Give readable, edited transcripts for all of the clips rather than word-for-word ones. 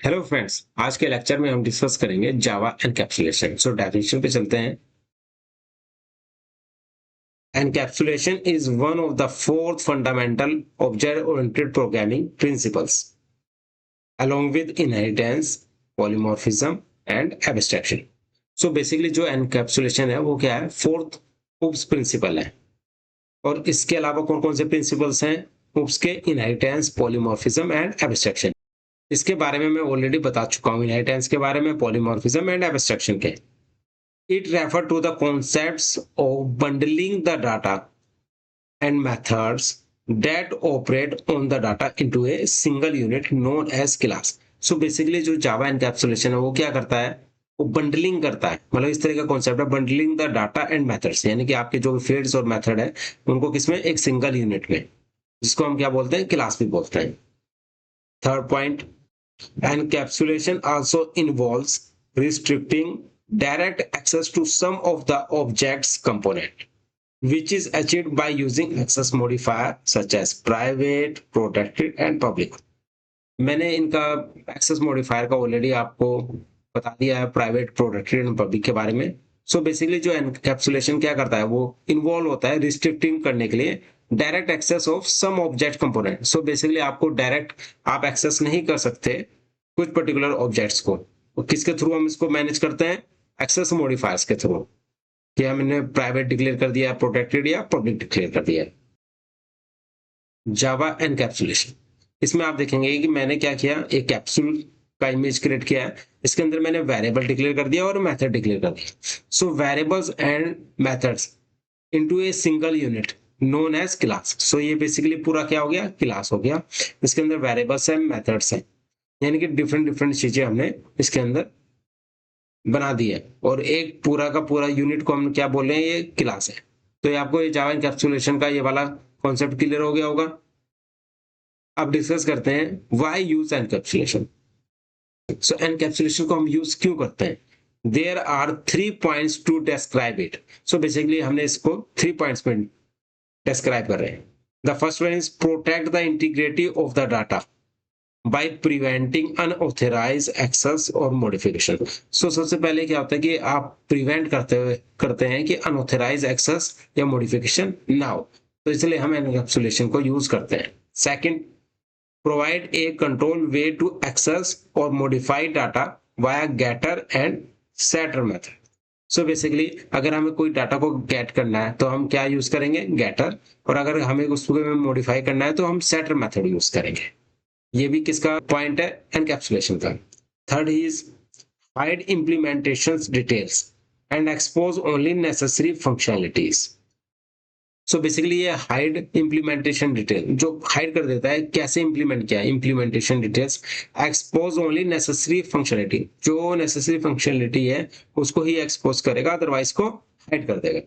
Hello friends, आज के lecture में हम डिस्कस करेंगे जावा एनकैप्सुलेशन। सो डेफिनेशन पे चलते हैं। Encapsulation is one of the fourth fundamental object oriented programming principles along with inheritance, polymorphism and abstraction. So basically जो एनकैप्सुलेशन है वो क्या है, फोर्थ उप्स प्रिंसिपल है। और इसके अलावा कौन कौन से प्रिंसिपल्स हैं उप्स के? Inheritance, polymorphism and abstraction. इसके बारे में मैं ऑलरेडी बता चुका हूँ, इनहेरिटेंस के बारे में, पॉलीमॉर्फिज्म एंड एब्स्ट्रैक्शन के। It refers to the concepts of bundling the data and methods that operate on the data into a single unit known as class. So basically जो जावा एनकैप्सुलेशन है वो क्या करता है, वो बंडलिंग करता है। मतलब इस तरह का कॉन्सेप्ट है, bundling the data and methods, यानी कि आपके जो फील्ड्स और मेथड है उनको किसमें, एक सिंगल यूनिट में, जिसको हम क्या बोलते हैं, क्लास भी बोलते हैं। Third point, encapsulation also involves restricting direct access to some of the object's component, which is achieved by using access modifier such as private, protected and public. मैंने इनका एक्सेस मॉडिफायर का ऑलरेडी आपको बता दिया है, प्राइवेट, प्रोटेक्टेड एंड पब्लिक के बारे में। सो बेसिकली जो एनकैप्सुलेशन क्या करता है, वो इन्वॉल्व होता है रिस्ट्रिक्टिंग करने के लिए direct access of some object component. So basically आपको डायरेक्ट आप एक्सेस नहीं कर सकते कुछ पर्टिकुलर ऑब्जेक्ट्स को। तो किसके थ्रू हम इसको मैनेज करते हैं? एक्सेस मॉडिफायर्स के थ्रू, कि हमने प्राइवेट डिक्लेयर कर दिया, प्रोटेक्टेड या पब्लिक डिक्लेयर कर दिया। जावा एनकैप्सुलेशन, इसमें आप देखेंगे कि मैंने क्या किया, एक कैप्सूल का इमेज क्रिएट किया है। इसके अंदर मैंने वेरिएबल डिक्लेयर कर दिया और मेथड डिक्लेयर कर दिया। So variables and methods into a single unit known as class. So ये बेसिकली पूरा क्या हो गया, क्लास हो गया। इसके अंदर वेरिएबल्स हैं, मेथड्स हैं, यानी कि डिफरेंट डिफरेंट चीजें हमने इसके अंदर बना दी है, और एक पूरा का पूरा यूनिट को हम क्या बोल रहे हैं, ये क्लास है। तो ये आपको ये जावा एनकैप्सुलेशन का ये वाला कॉन्सेप्ट क्लियर हो गया होगा। अब डिस्कस करते हैं why use encapsulation. So encapsulation को हम यूज क्यों करते हैं? There are 3 points to describe it. So basically हमने इसको 3 पॉइंट्स में डिस्क्राइब कर रहे हैं। The first one is protect the integrity of the data by preventing unauthorized access और मॉडिफिकेशन। सो सबसे पहले क्या होता है कि आप प्रिवेंट करते हैं कि अनऑथराइज्ड एक्सेस या मॉडिफिकेशन ना हो, तो इसलिए हम एनकैप्सुलेशन को यूज करते हैं। Second, provide a control way to access or modify data via getter and setter method. So basically अगर हमें कोई डाटा को गेट करना है तो हम क्या यूज करेंगे, गेटर, और अगर हमें उसको मॉडिफाई करना है तो हम सेटर मेथड यूज करेंगे। ये भी किसका पॉइंट है, एनकैप्सुलेशन का। Third is hide implementation details and expose only necessary functionalities. So basically ये हाइड इंप्लीमेंटेशन डिटेल जो हाइड कर देता है, कैसे इंप्लीमेंट किया है, implementation details, expose only necessary functionality, जो नेसेसरी फंक्शनलिटी है उसको ही एक्सपोज करेगा, अदरवाइज को हाइड कर देगा।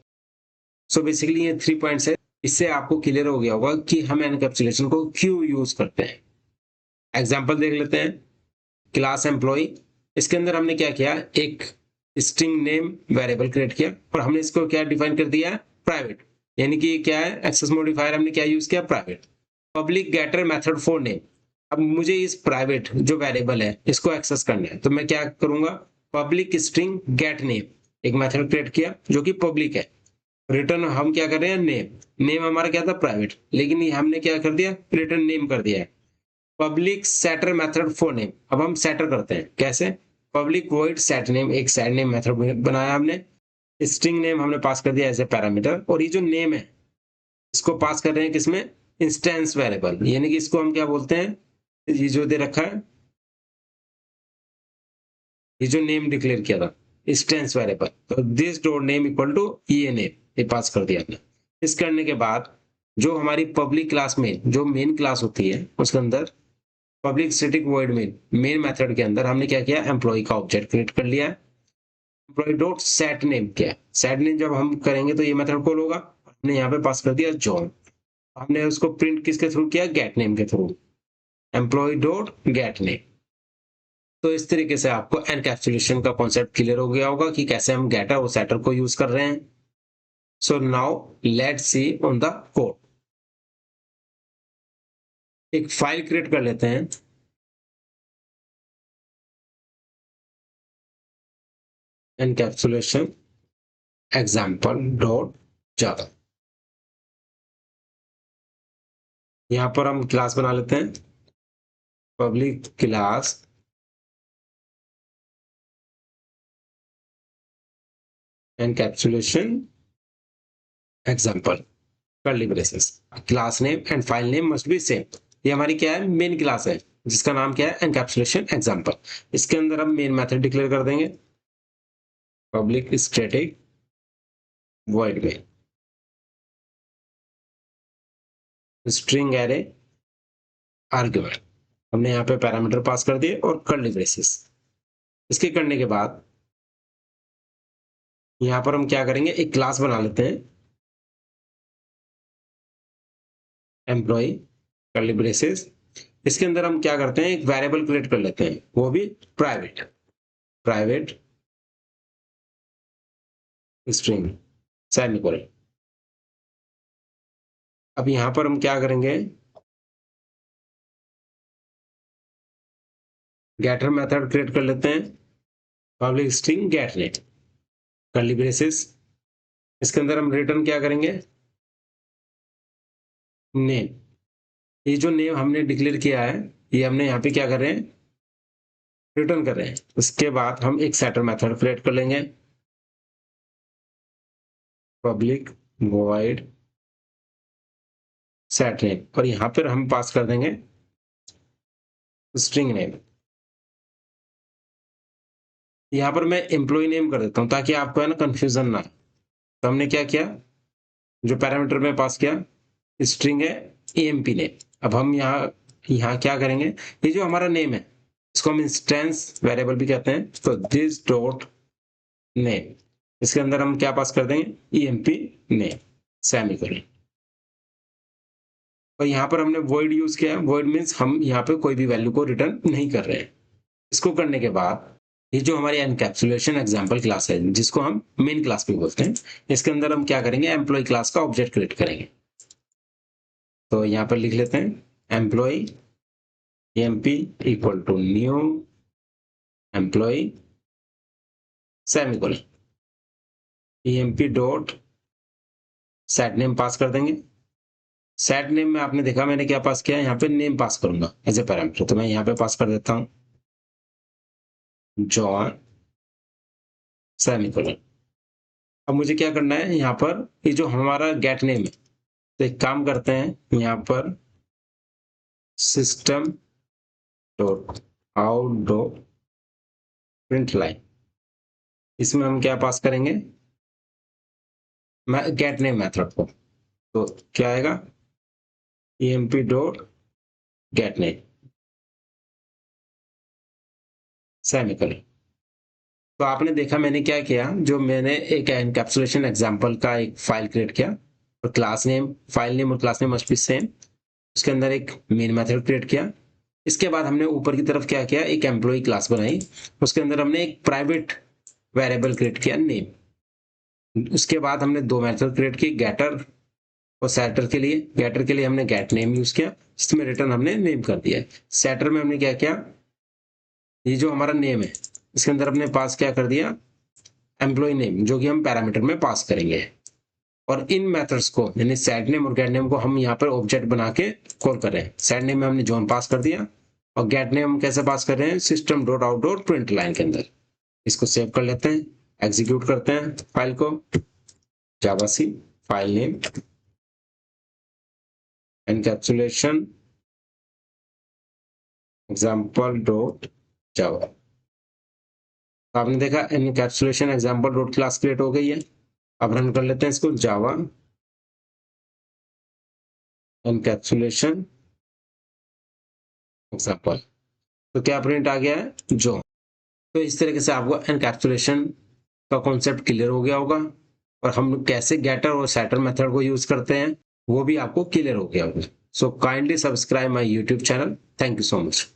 सो बेसिकली ये 3 पॉइंट्स है। इससे आपको क्लियर हो गया होगा कि हम एनकैप्सुलेशन को क्यों यूज करते हैं। एग्जाम्पल देख लेते हैं। क्लास एम्प्लॉय, इसके अंदर हमने क्या किया, एक स्ट्रिंग नेम वेरिएबल क्रिएट किया और हमने इसको क्या डिफाइन कर दिया, प्राइवेट, यानी कि क्या है, एक्सेस मॉडिफायर हमने क्या यूज किया, private. Public getter method for name, अब मुझे इस प्राइवेट जो वेरिएबल है इसको एक्सेस करना है तो मैं क्या करूंगा, पब्लिक स्ट्रिंग गेट नेम, एक मेथड क्रिएट किया जो कि पब्लिक है। रिटर्न हम क्या कर रहे हैं, नेम, नेम हमारा क्या था, प्राइवेट, लेकिन ये हमने क्या कर दिया, रिटर्न नेम कर दिया है। Public setter method for name, अब हम सेटर करते हैं कैसे, पब्लिक वॉइड सेट नेम, एक सेट नेम मेथड बनाया हमने। स्ट्रिंग नेम हमने पास कर दिया एज ए पैरामीटर, और ये जो नेम है इसको पास कर रहे हैं किसमें, इंस्टेंस वेरिएबल, यानी कि इसको हम क्या बोलते हैं, ये जो दे रखा है, ये जो नेम डिक्लेयर किया था इंस्टेंस वेरिएबल, तो this dot name equal to ये नेम, ये पास कर दिया हमने। इस करने के बाद जो हमारी पब्लिक क्लास में जो मेन क्लास होती है उसके अंदर public static void main method के अंदर हमने क्या किया, एम्प्लॉय का ऑब्जेक्ट क्रिएट कर लिया है। एम्प्लॉय डॉट सेट नेम, क्या सेट नेम जब हम करेंगे तो ये मेथड कॉल होगा, हमने यहाँ पे पास कर दिया जॉन, हमने उसको प्रिंट किसके थ्रू किया, गेट नेम के through, employ dot gate name. तो इस तरीके से आपको एनकैप्सुलेशन का कॉन्सेप्ट क्लियर हो गया होगा कि कैसे हम गेटर और सेटर को यूज कर रहे हैं। So now let's see on the code. एक फाइल क्रिएट कर लेते हैं। एनकैप्सुलेशन एग्जाम्पल डॉट जावा। यहाँ पर हम क्लास बना लेते हैं, public class encapsulation example curly braces, class name and file name must be same. ये हमारी क्या है, मेन क्लास है जिसका नाम क्या है, एनकैप्सुलेशन एग्जाम्पल। इसके अंदर हम मेन मेथड डिक्लेयर कर देंगे, पब्लिक स्टैटिक वॉइड में स्ट्रिंग एरे आर्ग्यूमेंट। हमने यहाँ पे पैरामीटर पास कर दिए और कर्ली ब्रेसेस। इसके करने के बाद यहाँ पर हम क्या करेंगे, एक क्लास बना लेते हैं, एम्प्लॉय कर्ली ब्रेसेस। इसके अंदर हम क्या करते हैं, एक वेरिएबल क्रिएट कर लेते हैं, वो भी प्राइवेट, प्राइवेट स्ट्रिंग सेमीकोलन। अब यहां पर हम क्या करेंगे, गेटर मेथड क्रिएट कर लेते हैं, public string gate name curly braces. इसके अंदर हम रिटर्न क्या करेंगे, नेम। ये जो नेम हमने डिक्लेयर किया है, ये हमने यहाँ पे क्या कर रहे हैं, रिटर्न कर रहे हैं। उसके बाद हम एक सेटर मेथड क्रिएट कर लेंगे, पब्लिक वॉइड सेट नेम, और यहां पर हम पास कर देंगे स्ट्रिंग नेम। यहां पर मैं एम्प्लॉय नेम कर देता हूं ताकि आपको है ना कंफ्यूजन ना। तो हमने क्या किया, जो पैरामीटर में पास किया स्ट्रिंग है emp नेम। अब हम यहाँ क्या करेंगे, ये जो हमारा नेम है इसको हम इंस्टेंस वेरिएबल भी कहते हैं, तो दिस डॉट नेम, इसके अंदर हम क्या पास कर देंगे, emp नेम सेमीकोलन। और यहाँ पर हमने void यूज किया, void मीन्स हम यहाँ पे कोई भी वैल्यू को रिटर्न नहीं कर रहे हैं। इसको करने के बाद ये जो हमारी एनकैप्सुलेशन एग्जाम्पल क्लास है, जिसको हम मेन क्लास भी बोलते हैं, इसके अंदर हम क्या करेंगे, एम्प्लॉय क्लास का ऑब्जेक्ट क्रिएट करेंगे। तो यहाँ पर लिख लेते हैं employ emp equal to new employ semicolon, emp dot set name pass कर देंगे। सेट नेम में आपने देखा मैंने क्या पास किया, यहाँ पे नेम पास करूंगा एज ए पैरामीटर, तो मैं यहाँ पे पास कर देता हूँ जॉन सेमीकोलन। अब मुझे क्या करना है, यहाँ पर ये जो हमारा गेट नेम है, तो एक काम करते हैं, यहाँ पर system dot out dot print line, इसमें हम क्या पास करेंगे, गेट नेम मेथड को। तो क्या आएगा, emp dot gate name semicolon. तो आपने देखा मैंने क्या किया, जो मैंने एक एनकैप्सुलेशन एग्जांपल का एक फाइल क्रिएट किया, और क्लास नेम, फाइल नेम और class name must be same. उसके अंदर एक मेन मेथड क्रिएट किया। इसके बाद हमने ऊपर की तरफ क्या किया, एक एम्प्लॉय क्लास बनाई, उसके अंदर हमने एक प्राइवेट वेरिएबल क्रिएट किया नेम। उसके बाद हमने दो मेथड क्रिएट किए, गेटर और सेटर के लिए। गेटर के लिए हमने गेट नेम यूज किया, जिसमें रिटर्न हमने नेम कर दिया। सेटर में हमने क्या किया, ये जो हमारा नेम है इसके अंदर हमने पास क्या कर दिया, एम्प्लॉय नेम, जो कि हम पैरामीटर में पास करेंगे। और इन मेथड्स को यानी सेट नेम और गेट नेम को हम यहाँ पर ऑब्जेक्ट बना के कॉल कर रहे हैं। सेट नेम में हमने जॉन पास कर दिया, और गेट नेम हम कैसे पास कर रहे हैं, system dot out dot print line के अंदर। इसको सेव कर लेते हैं, एग्जीक्यूट करते हैं फाइल को, javac file name encapsulation example dot java. आपने देखा encapsulation example dot class create हो गई है। अब रन कर लेते हैं इसको, जावा एनकैप्सुलेशन एग्जाम्पल, तो क्या प्रिंट आ गया है, जो। तो इस तरीके से आपको एनकैप्सुलेशन का कॉन्सेप्ट क्लियर हो गया होगा, और हम कैसे गेटर और सेटर मेथड को यूज करते हैं वो भी आपको क्लियर हो गया होगा। So kindly subscribe my YouTube channel. Thank you so much.